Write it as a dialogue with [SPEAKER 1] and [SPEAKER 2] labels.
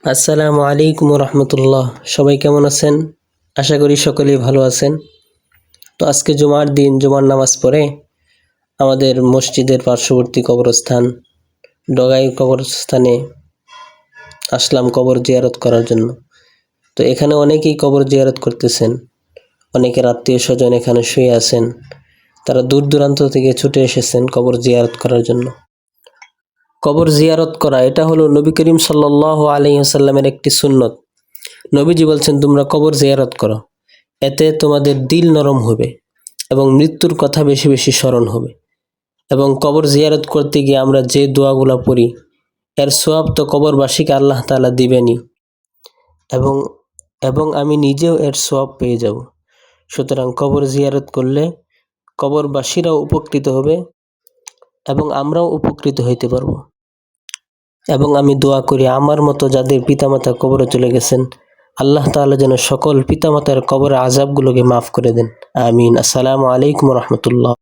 [SPEAKER 1] আসসালামু আলাইকুম রহমতুল্লাহ। সবাই কেমন আছেন? আশা করি সকলেই ভালো আছেন। তো আজকে জুমার দিন, জুমার নামাজ পড়ে আমাদের মসজিদের পার্শ্ববর্তী কবরস্থান ডগাই কবরস্থানে আসলাম কবর জিয়ারত করার জন্য। তো এখানে অনেকেই কবর জিয়ারত করতেছেন, অনেকের আত্মীয় স্বজন এখানে শুয়ে আছেন। তারা দূর দূরান্ত থেকে ছুটে এসেছেন কবর জিয়ারত করার জন্য। কবর জিয়ারত করা এটা হলো নবী করিম সাল্লাল্লাহু আলাইহি ওয়াসাল্লামের একটি সুন্নত। নবীজি বলছেন, তোমরা কবর জিয়ারত করো, এতে তোমাদের দিল নরম হবে এবং মৃত্যুর কথা বেশি বেশি স্মরণ হবে। এবং কবর জিয়ারত করতে গিয়ে আমরা যে দোয়াগুলো পড়ি, এর সওয়াব তো কবরবাসীকে আল্লাহ তাআলা দিবেনই, এবং এবং আমি নিজেও এর সওয়াব পেয়ে যাব। সুতরাং কবর জিয়ারত করলে কবরবাসীরাও উপকৃত হবে এবং আমরাও উপকৃত হইতে পারব। এবং আমি দোয়া করি, আমার মতো যাদের পিতামাতা কবরে চলে গেছেন, আল্লাহ তাআলা যেন সকল পিতামাতার কবরের আযাবগুলোকে মাফ করে দেন। আমিন। আসসালামু আলাইকুম রহমতুল্লাহ।